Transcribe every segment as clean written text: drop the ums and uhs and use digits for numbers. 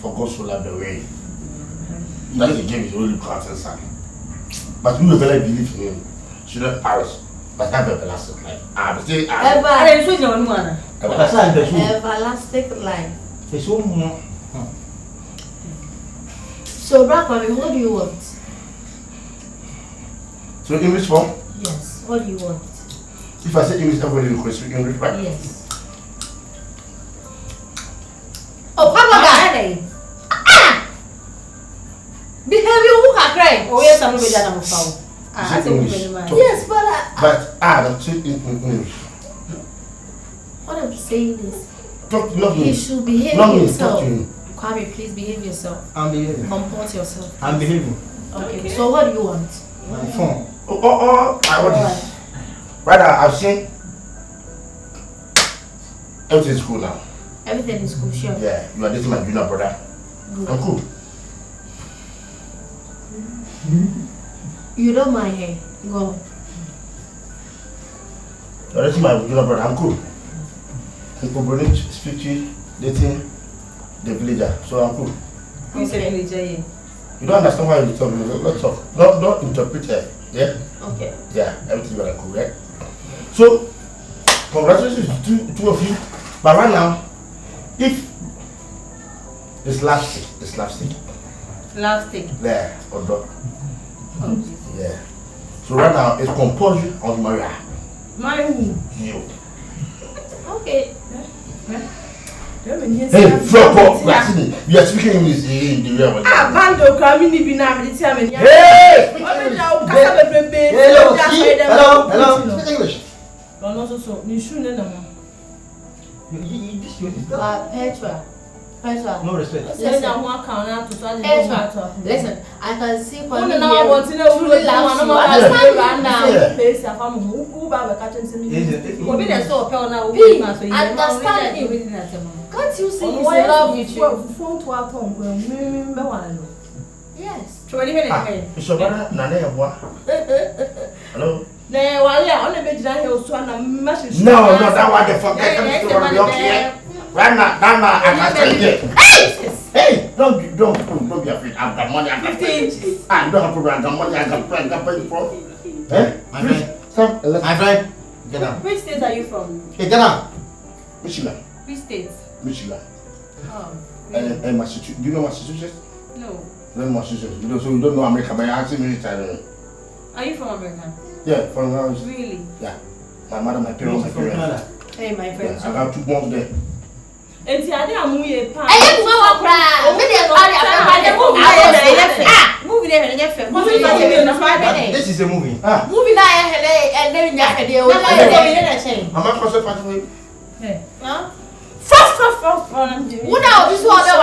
For God so loved the way. That he gave his only begotten son. But we will really believe in him. Should not perish, but have everlasting life. Everlasting life. So, Brackman, what do you want? So, English form? Yes. What do you want? If I say English, everybody will speak English, right? Yes. Oh, Papa, behave who can cry. Oh, yes, I'm going to foul. Yes, but that's it in English. What I'm saying is, he should behave himself. Kwame, please behave yourself. I'm behaving. Comport yourself. I'm behaving. Okay. So what do you want? My phone. I want this. Right now, I've seen everything is cool now. Everything is cool, sure. Yeah, you are dating my junior brother. Good. I'm cool. You don't mind, hey? Go. You are dating my junior brother. I'm cool. I'm cool. Speak to dating the villager, so I'm cool. Who's the villager? You don't understand why you talk. Let's talk. Don't interpret her. Yeah. Okay. Yeah, everything is cool, right? So, congratulations to two of you. But right now, if it's slapstick. Slapstick. There, or dog. Yeah. So right now, it's compulsory on Maria. Marry who? You. Okay. Hey, flop up. We are speaking English in the real world. Bando, Kramini Binam, the time. Hey! Hello. Speak English. So you shouldn't know. Petra. No respect. Listen, I can see Kwame truly loves you. Understand him. Can't you see he's in love with you? Yes. It's your brother, Nana. Hello? No, that one the fuck. Right now, I can tell you. Hey! Don't be afraid. I've got money. I've got 15 inches. I don't have to run. I've got money. I've got pay for. Eh? My friend. Get down. Which state are you from? Hey, get down. Michigan. Which state? Michigan. Oh. And Massachusetts. Do you know Massachusetts? No. No Massachusetts. So you don't know America, but you're asking me. Are you from America? Yeah, from where I was. Really? Yeah. My mother, my parents, my parents. Hey, my friend. I got 2 months there. And the idea I'm moving. This is a movie. Moving and then I'm not concentrating. Hey. Huh? First. What now? This one that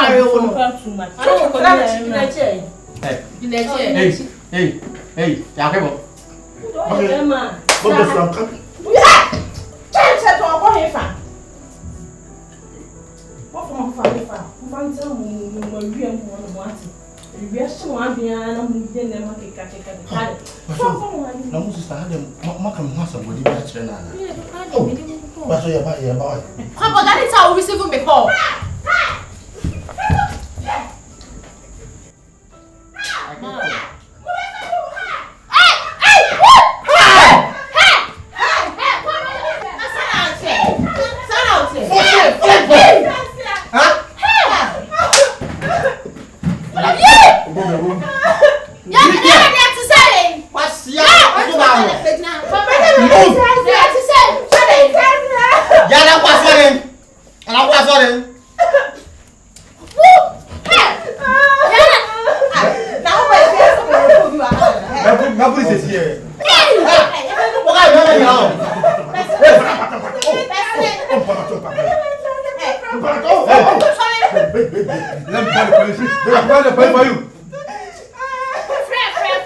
Hey, yeah, what from a family? We are so happy and I'm going to catch it. No, sister, I had them. Macam masa body batch na. Oh, baso ya ba ya ba. Papa, that is how we receive me call.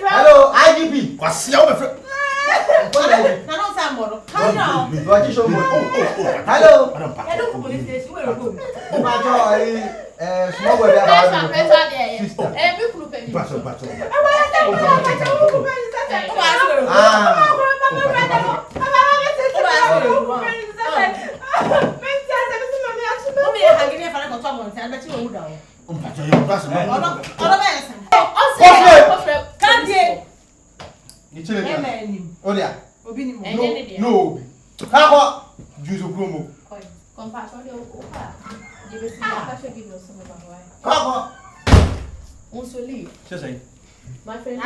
Hello, IGP. Hello. No. How use a promo? My friend,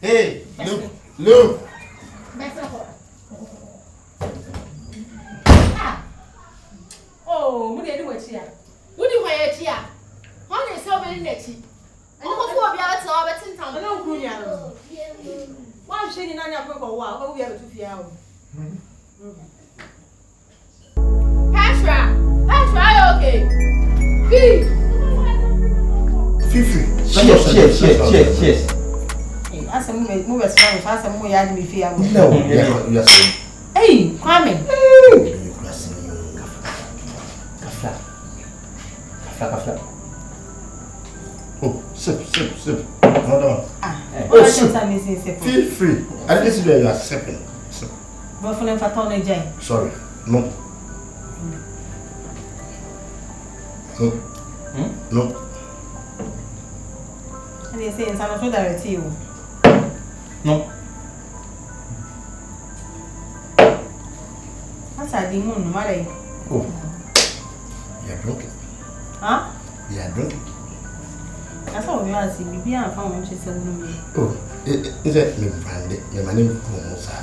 Hey, look. Oh, Mudia, do it here. what do you wear here? How is so many next? I know what we are to our tin town. I know who you are. One shading on your book or wow, but we have a 2 hours. Pasha, okay. Cheers. I said, move as far as I said, we had me fear. No, yes. Hey, Kwame. Kafla. Oh, sip. Hold on. Feel free. I didn't see where you are sipping. Sorry. No. And they say, I'm not sure that you. No. That's a demon, Mary. Oh. You are drunk. Huh? You are drunk. That's all we are seeing. Maybe I found what she said. Oh, is it me, Brandy? My name is Nkansah.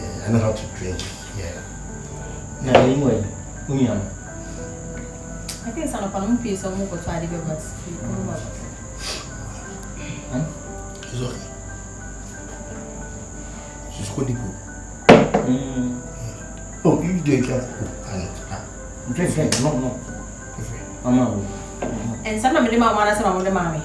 Yeah, I know how to drink. Yeah. Now, anyway, I think some of them pay some more to add the It's okay. She's good. Oh, you do it. No. and some of them are one of the mommy.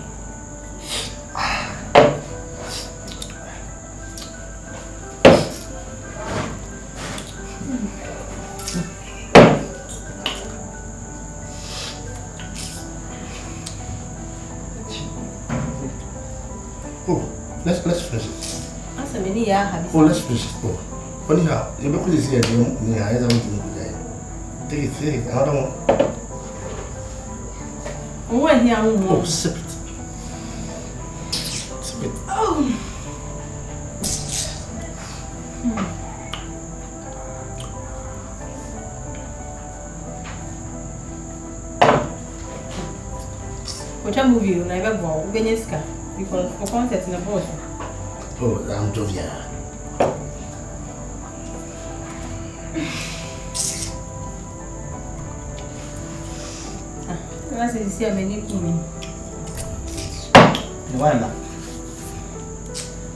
Oh, let's finish it. That's a many years. Oh, let's finish it. Oh, funny how you look at this here. Take it. Another one. When here, oh, sip it. Oh. Which movie you never go? Benyeska. Because for concert in the bush. Oh, I'm jovial. I see a many women. Why not?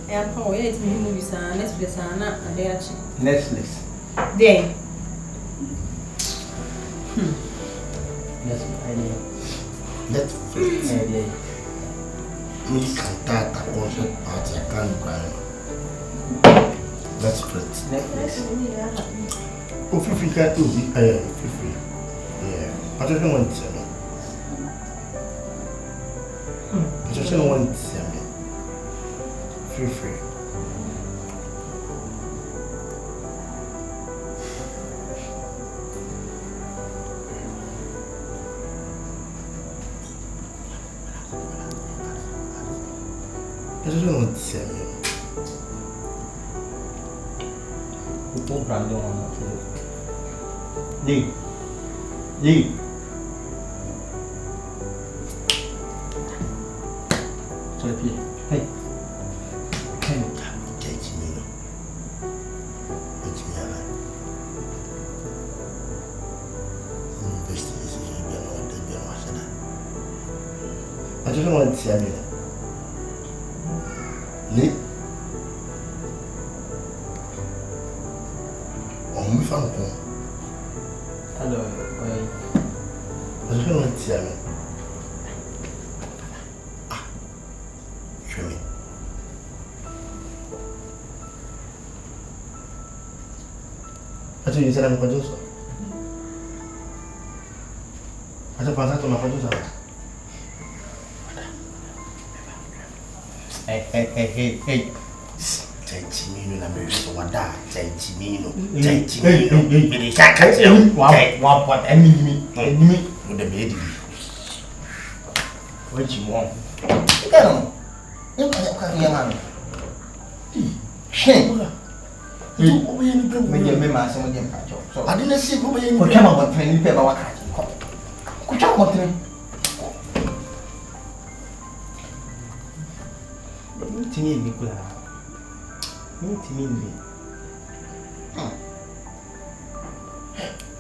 I am how it is movies and Netflix and they are Netflix. there. Yes, I know. Netflix. Me can't concert party. I can't buy. Netflix. Oh, free can't do it. Free. Yeah. I don't want to. I just don't want to see me. Feel free. I just don't want to see me. Who told Brandon on that? Lee. Hey. I just don't want to see you. Lee? Oh, me found home. Hello. I just don't want to see you. Show me. I think you said I'm going to do. I don't pass that to my producer. Hey. Chimino na me so wada. Chimino. It is a catch. What enemy? With the baby. What you want? You can't shame. Me ma some dem pa jo. So I didn't see go be ko chama mo train ni pe ba wa ka ji ko. Ko chama mo train. Tini ni kula. Ni tini ni.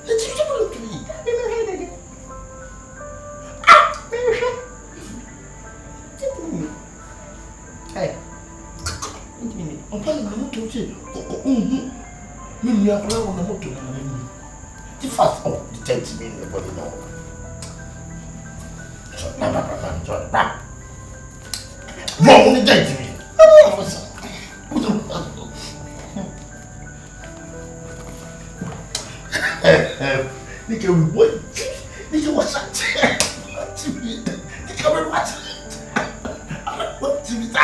Let's just look at me. Hey. Tini. On parle de moto aussi. Mais il y a pas de moto. Tu fasses oh, tu t'es timide le body non. Bon, on est déjà timide. Ni que oui. Ni que what's that? Timide. Ni que what? What timide?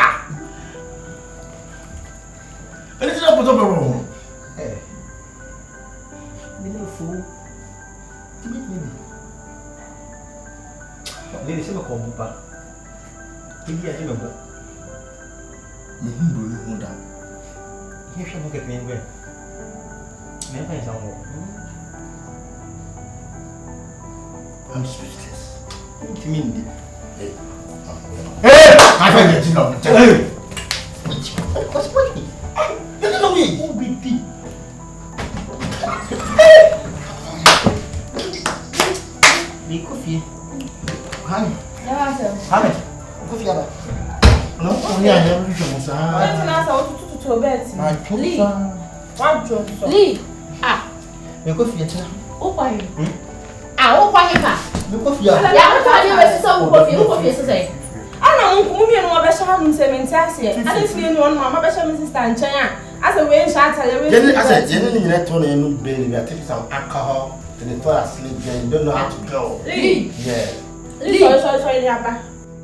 And it's not what wrong. Hey. Ni no fool. Timide. Ni se me ko bu pa. Ibi aje me bo. Me hu do ni hu da. Ni hwe mo ke pin gwe. Me fa isa mo. I'm speechless. Timide. Hey. Hey! I can't get you up. Hey! What's what? You don't know me. Oh, baby. Ni coffee. Hani. Hani. Coffee aba. No, only I have reached almost. Lee. Ah. Me coffee ya tena. O pai. Ah, o pai pa. Me coffee ya. Ya ko ta ni we so o coffee so say. Ana mo mi no ba sha no cement ase. Ana fie no no ma ba sha me sister nchen a. Ase we nsha atale we. Jenny ni na to no baby. We are taking some alcohol to the fall asleep. You don't know how to go. Lee. Yeah. Lee. Sorry ni apa.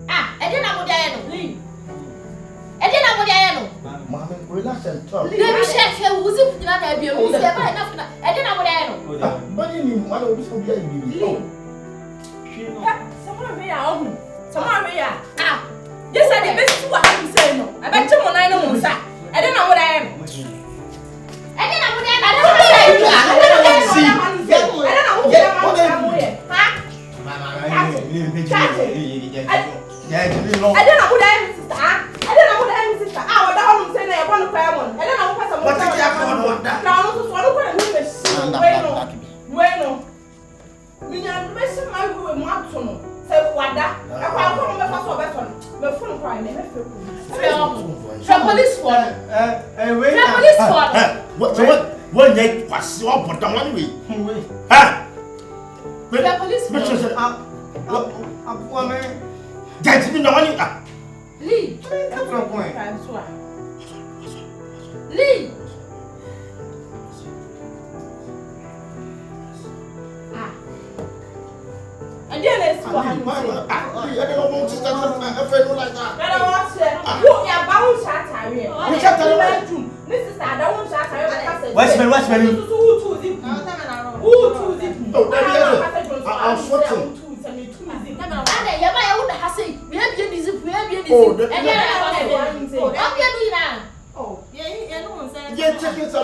Ah, e dey na mo dey no. Lee. E dey na mo dey no. Mommy, relax and talk. Baby chef e wo zi pina na bia mo se ba na fina. E dey na mo dey no. But you need one of those be baby. Someone me ya ohu. Someone me ya. Ah. Yes, I dey best what you say no. I bet you mo na no mo sa. E dey na mo dey no. E dey na mo dey na. E dey na mo dey no. Ha? I don't know who that is, sister. I don't know who that is, sister. I would have said I want to cry one. I don't know what some. What did you have? Now, bueno. Minha mesa mais go e mato no. Se wada. E kwa ko me fa so beto no. Me phone cry me me fe. Police phone. Wait. Police phone. What you was so put on one way. Wait. Ha? Police phone. Apo me. Get me no one. Lee. Come on. Lee. And then it's what I don't want to stand up and feel like that. I don't want to. You are bound shot. We can't tell you. This is I don't want shot. What's me? Who to it? Oh, I'm sweating. Oh, yeah, no one said. Yeah, check it out.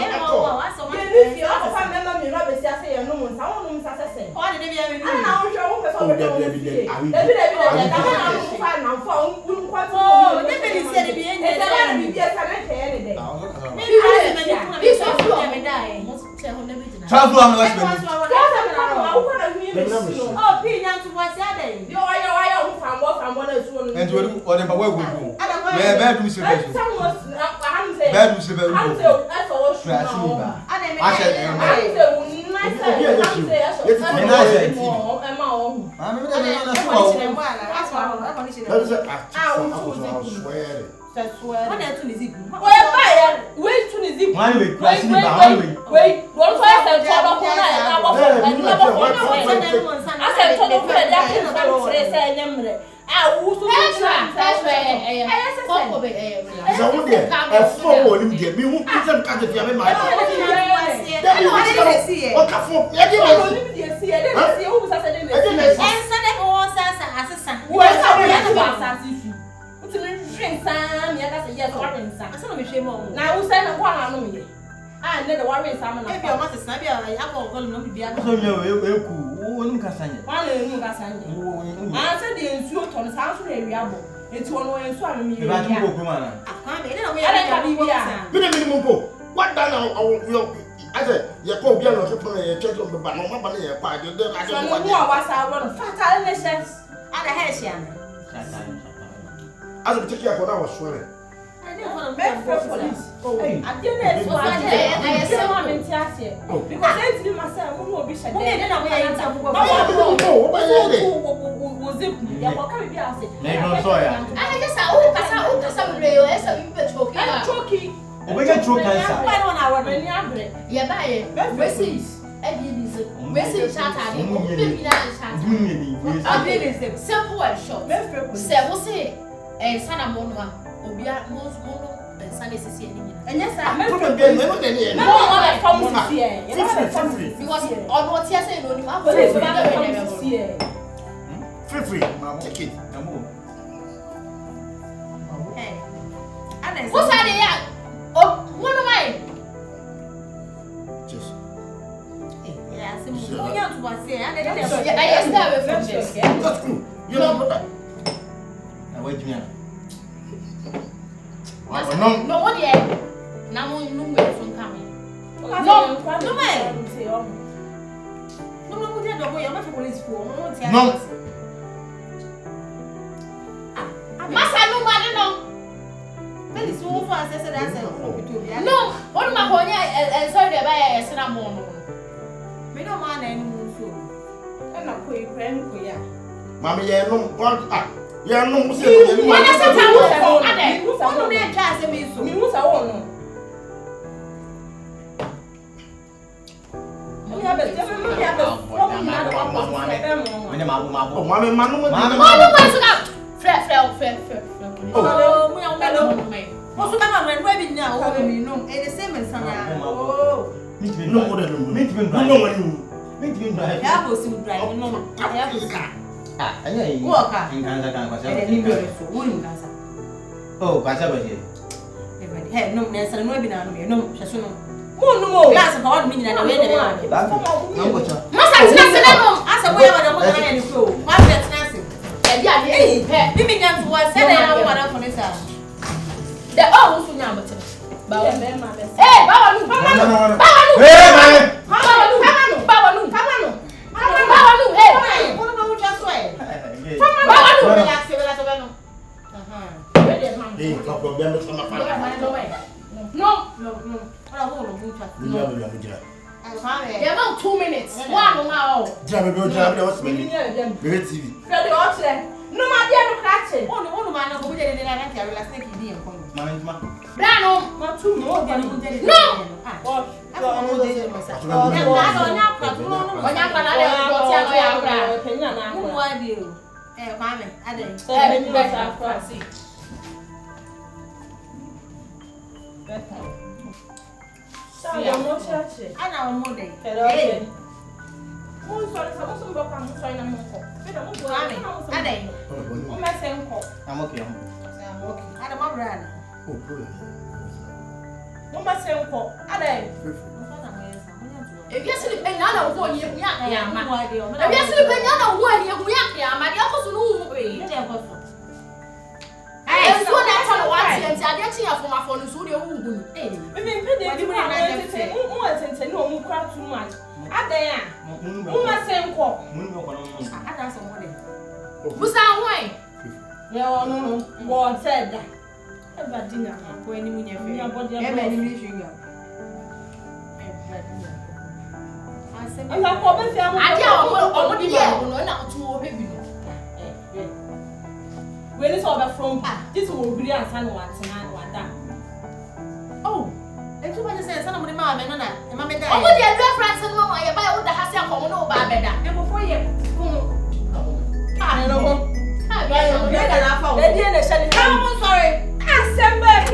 That's where. What else is it? Where buy? Wait to the zip. One way, Wait. Don't try to tell the corner. I said, "Tell the corner that is not say I will That's where So one day, a phone will get me. Who put some kind of yammy? My I never worry some of if your mother snap your alcohol, no be a so you Nkansah. I said the insult on house area. It's one way and so I mean, I don't go, man. What done? I said, you're going to be a church of the banana, a party. I don't know what's our fatal lessons. And a hair, I was taking what I was swearing. I didn't know I said I'm in Tiasia. Because I didn't myself who will be said. simple and short. Say, and Sanamona, Obia, most mono, and Sunday Sicilian. And yes, I remember because on what you're saying, only my free, take it. What's that? Oh, one of mine. Just. Yes, That's true. You know, wait me. No, what yet? Now, no way from coming. No, man. No, we don't go. You're not police for no. Massa, no matter no. That is all for us. I said, no, what my honey and sorry to buy a cinnamon. We don't mind any more. I'm not quite friend. Mammy, yeah, no, what? Yeah, no, when I said I was for other, just a miss. Me was a woman. We have a oh, Kwadwo here. Hey, no, there's no be now. No, just no. No, that's about me and I must have as a way of the and so. Why that's nothing. And yeah, hey, you mean that was said I don't want to finish. The all who number. Hey, They're about 2 minutes. One now. No matter catching. One man who did it and I carry like thinking. Brano, not too more than no. If you sleep in another one, you can't. If you sleep in another one, you can't. My dear, no way. I saw that on one and I get here from my phone to the woman. No crowd too much. At there, Muma same call. I got somebody. Who's that way? No, more said that. Ever dinner when you body I'm not coming to We need to order from this will be and son one that. Oh, and two months and some of the mamma and mamma. Oh, but your reference and mamma, you buy all the house and come over better. And before you. I don't know. I'm sorry. Assemble.